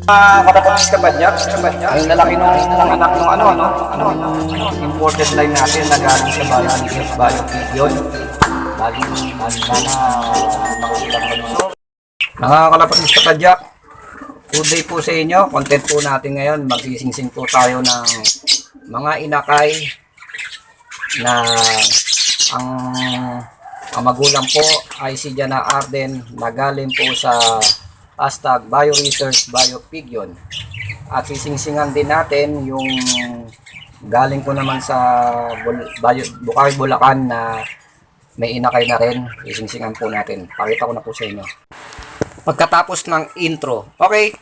Kapatid kapadyak, ang lalaki nung anak nung imported line natin na galing sa bayan ni Bio. Lagi sana makikita ko. So, mga kalapatid kapadyak, good day po sa inyo. Content po natin ngayon. Magsisingsing po tayo ng mga inakay na ang magulang po ay si Jana Arden na galing po sa #BioResearch BioPig yun. At sisingsingan din natin yung galing po naman sa Bukawi, Bulacan na may inakay na rin. Sisingsingan po natin. Pakita ko na po sa inyo pagkatapos ng intro. Okay.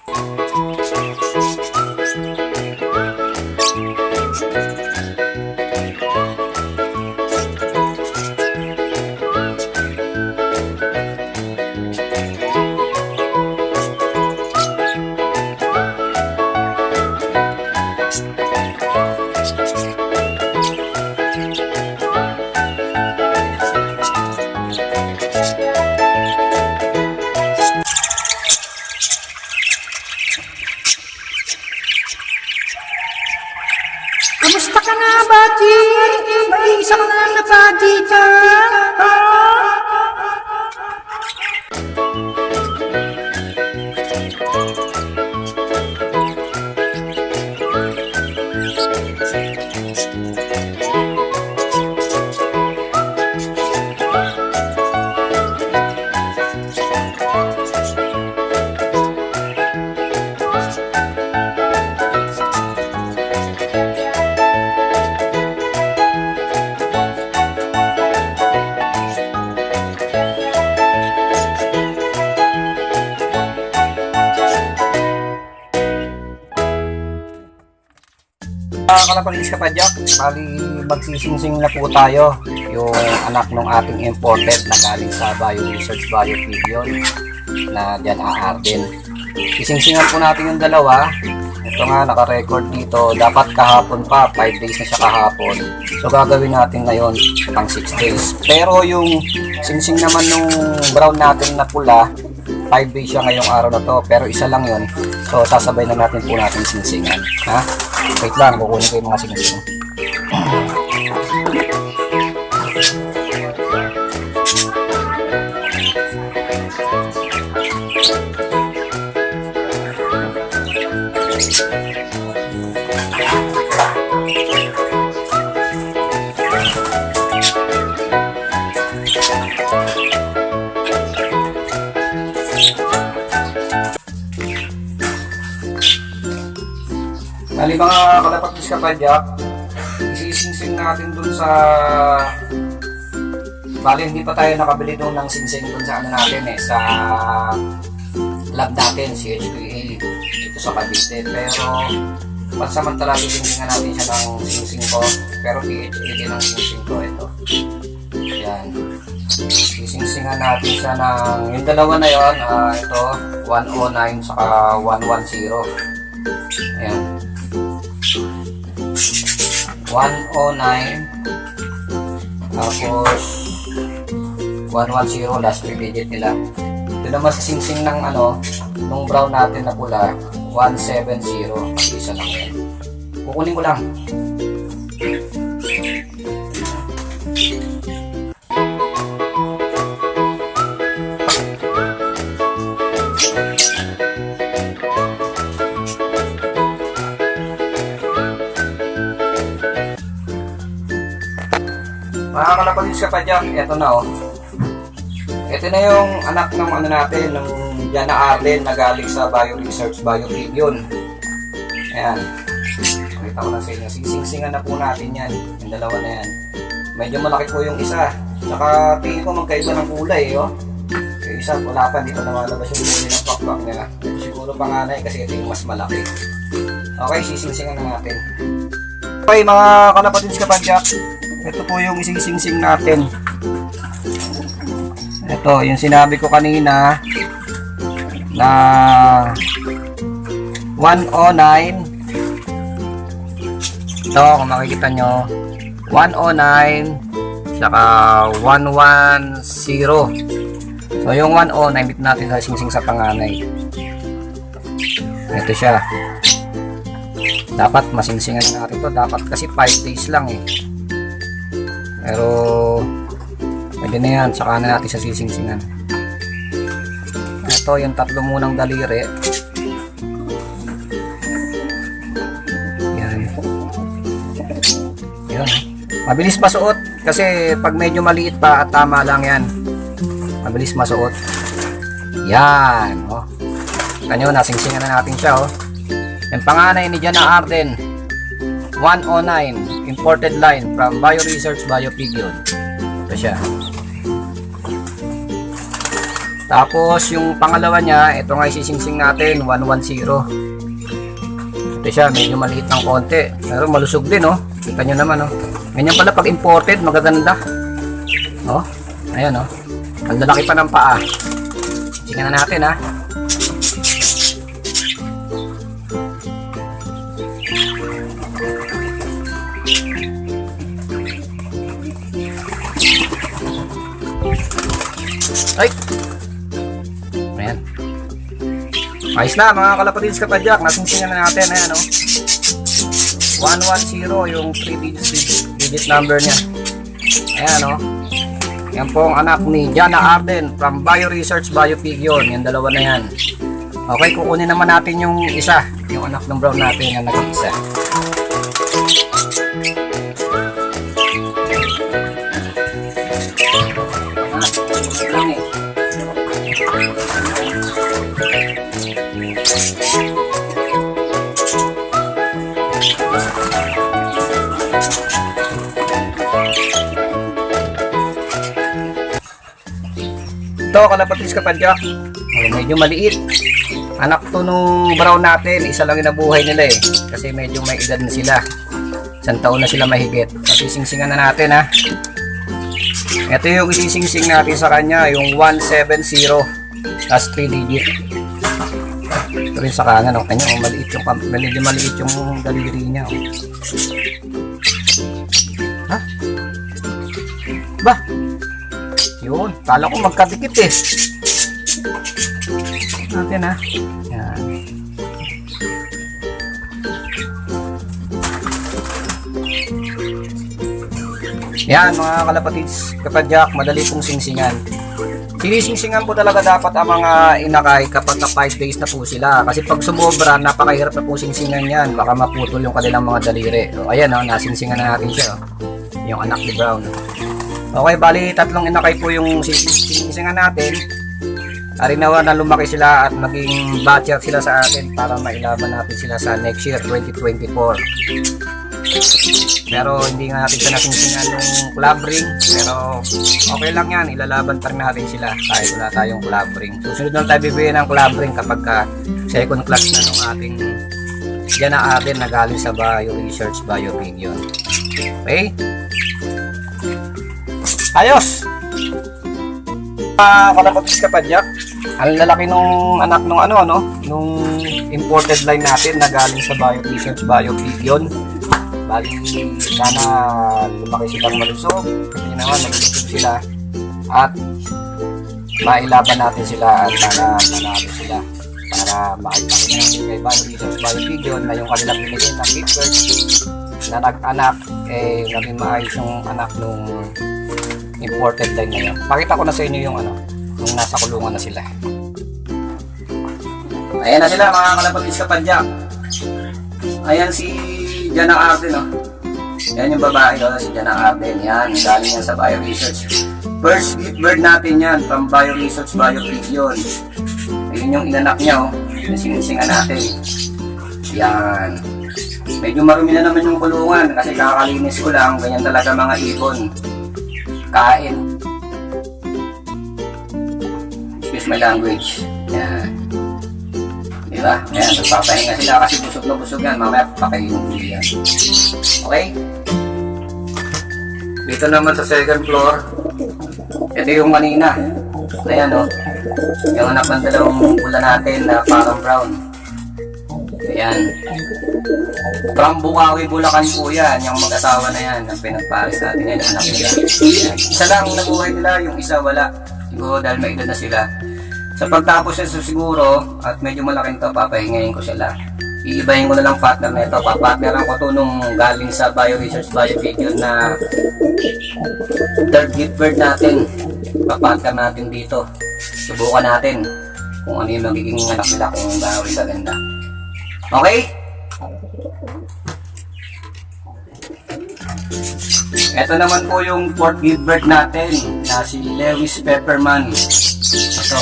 Kamusta ka na, Baji? Mag-iisa ka na lang na Baji dyan. Kalapagis kapadyak, bali magsisingsing na po tayo yung anak ng ating imported na galing sa BioResearch BioPig yun na Jana Arden. Sisingsingan po natin yung dalawa. Ito nga naka-record dito, dapat kahapon pa, 5 days na siya kahapon. So gagawin natin ngayon pang 6 days. Pero yung singsing naman nung brown natin na pula, 5 days siya ngayong araw na to, pero isa lang yun. So sasabay na natin po natin singsingan. Ha? Wait lang, kukunin ko yung mga singsing. Bali mga kalapagis kapadyak, isisingsing natin dun sa bali hindi pa tayo nakabili dun ng singsing dun sa ano natin sa lab natin, CHPA dito sa Cavite. Pero pansamantala sisingsingan natin siya ng singsing ko, pero PHA din ang singsing ko. Ito yan, sisingsingan natin siya ng yung dalawa na yun, ito 109 saka 110. Ayan, 109 tapos 110 last 3 digit nila. Ito naman sa singsing ng nung brown natin na pula 170. Isa lang yan, kukunin ko lang. Mga kalapagis kapadyak, eto na ito na yung anak ng natin, ng Jana Arden na galing sa BioResearch BioPig yun. Ayan, pakita ko na sa inyo. Sisingsingan na po natin yan, yung dalawa na yan. Medyo malaki po yung isa, saka tingin ko magkaiba ng kulay yung isa wala pa, dito namalabas yung kulay ng pakpak nila. Ito siguro panganay kasi ito yung mas malaki. Okay, sisingsingan na natin. Okay mga kalapagis kapadyak, ito po yung isisingsing natin. Ito, yung sinabi ko kanina na 109. Ito, kung makikita nyo, 109 saka 110. So yung 109 bit natin sa singsing sa panganay. Ito siya. Dapat masingsingan natin to. Dapat kasi 5 days lang eh. Pero pwede na yan. Saka na natin sa sisingsingan. Ito yung tatlo munang daliri. Yan. Yan. Mabilis masuot. Kasi pag medyo maliit pa at tama lang yan. Mabilis masuot. Yan. Oh. Kanyo, nasingsingan na natin siya. Oh. Yung panganay ni Jana Arden 109 imported line from Bio Research Bio Pigeon. Ito siya. Tapos yung pangalawa niya, ito nga isisingsing natin 110. Ito siya, medyo maliit ng konti pero malusog din. Oh. Kita nyo naman. Oh. Ganyan pala pag imported, magaganda. Oh. Ayan. Oh. Ang lalaki pa ng paa. Tingnan na natin ha. Ay! Ayan. Ayos na mga kalapatids kapadyak. Nasingsingan na natin. Ayan o. 110 yung 3 digit number niya. Ayan o. Yan po ang anak ni Jana Arden from Bio Research Bio Pigeon. Yung dalawa na yan. Okay, kukunin naman natin yung isa. Yung anak ng brown natin na nag-isa. Ito kalapatids kapadyak. Medyo maliit. Anak to nung brown natin. Isa lang yung nabuhay nila eh. Kasi medyo may edad na sila. Isang taon na sila mahigit. Sisingsingan na natin ha. Ito yung isisingsing natin sa kanya. Yung 170. Last 3 digit. Ito rin sa kanan. O, kanya, maliit yung, medyo maliit yung daliri niya. O. Ha? Ba? Yun, kala ko magkadikit eh. Natin ha. Yan. Yan mga kalapatids kapadyak, madali pong singsingan. Sinisingsingan po talaga dapat ang mga inakay kapag na 5 days na po sila. Kasi pag sumobra, napakahirap na po singsingan yan. Baka maputol yung kanilang mga daliri. O, ayan o, nasingsingan na natin siya. O. Yung anak ni Brown. Okay, bali tatlong inakay po yung sisingsingan natin. Arinawa na lumaki sila at maging batcher sila sa atin para mailaban natin sila sa next year, 2024. Pero hindi nga natin siya nasingsingan nung club ring. Pero okay lang yan, ilalaban pa rin natin sila kahit wala tayong club ring. Susunod na tayo bibigyan ng club ring kapag second class na nung ating Jana Arden na galing sa Bio Research Bio Pigeon. Okay? Ayos! Kalapatids kapadyak, ang lalaki nung anak nung nung imported line natin na galing sa Bio Research Bio Pigeon. Bali, sana lumaki silang malusog. Kasi naman, malusog sila. At mailaban natin sila at sana manalo sila. Para makikita natin kay Bio Research Bio Pigeon na yung kanilang binigyan ng big bird na nag-anak, eh, naging maayos yung anak nung imported line na yun. Pakita ko na sa inyo yung yung nasa kulungan na sila. Ayan na sila mga kalapatids kapadyak. Ayan si Jana Arden, oh. Yan yung babae, oh, si Jana Arden. Yan, galing yan sa Bio Research. First bird natin yan from Bio Research Bio Pigeon. Ayun yung inanak niya, oh. Siningsingan natin. Yan. Medyo marumi na naman yung kulungan kasi kakalinis ko lang. Ganyan talaga mga ibon. Kain. Excuse my language. Yan. Diba? Yan. Nagpapahinga sila kasi busog na busog yan. Mamaya pakain yung huli yan. Okay? Dito naman sa second floor. Ito yung kanina. Ayan o. Yung anak ng dalawang pula natin na parang brown. Ayan. From Bukawi, Bulacan po yan. Yung mag-asawa na yan. Ang pinagparis natin ngayon. Anak nila. Ayan. Isa lang nabuhay nila. Yung isa wala. Siguro dahil may edad na sila. Sa pagtapos nito siguro, at medyo malaking to, papahingayin ko sila. Iibahin ko na lang partner na ito. Papartneran ko to nung galing sa Bio Research Bio Video na third gift bird natin. Papartner natin dito. Subukan natin kung ano yung magiging anak nila, kung gawin sa ganda. Okay? Ito naman po yung fourth gift bird natin na si Lewis Pepperman. Ito.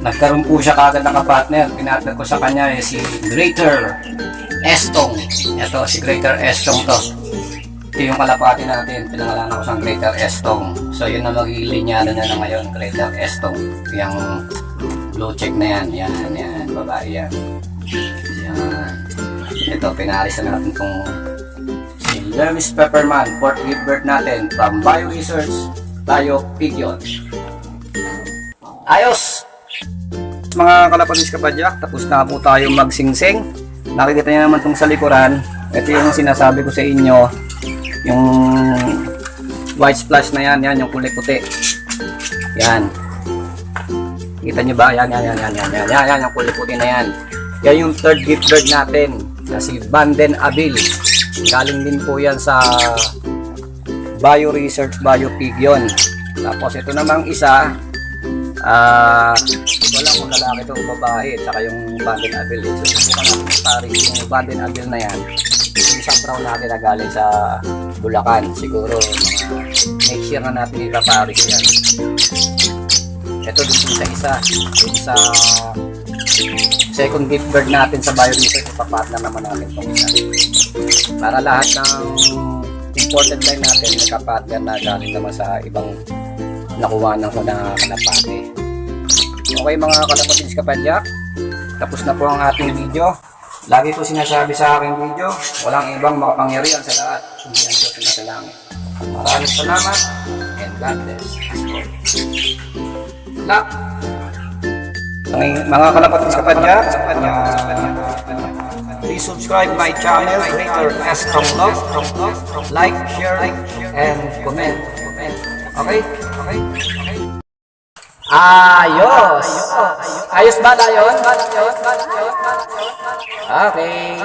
Nagkaroon po siya kagad ng kapartner. Pinatner ko sa kanya si Greater Estong. Ito, si Greater Estong to. Ito yung kalapati natin. Pinangalanan ko sa Greater Estong. So, yun na magiging linyado na ngayon. Greater Estong. Yung blue check na yan. Yan. Babae yan. Yan. Ito, pinaris na natin itong si Lewis Pepperman. Fourth gift bird natin from Bio Research Bio Pigeon. Ayos! Mga kalapanis kapadyak, tapos na po tayo magsingsing. Nakikita niyo naman itong sa likuran. Ito yung sinasabi ko sa inyo, yung white splash na yan, yung kulay puti. Yan. Kita niyo ba? Yan, yung kulay puti na yan. Yan yung third gift bird natin, na si Banden Abil. Galing din po yan sa Bio Research Bio Pigeon. Tapos ito namang isa, wala kung lalaki ito o babae, saka yung Banden Abil. So subukan natin pari yung Banden Abil na yan. Yung isang brown natin na galing sa Bulacan. Siguro next year na natin ipaparis yan. Ito dito sa isa, dito sa second gift bird natin sa Bio Research, ipapartner naman natin itong isa. Para lahat ng imported line natin nagka-partner na galing naman sa ibang nakuha ko na kalapate. Okay mga kalapatins kapadyak, tapos na po ang ating video. Lagi po sinasabi sa aking video, walang ibang makapangyarihan sa lahat, kundi ang Diyos na sa langit. Maraming salamat and God bless. Lak! Mga kalapatins kapadyak, please subscribe my channel, Greater Estong Love. Like, share, and comment. Okay? Ayos! Ayos ba tayo? Okay.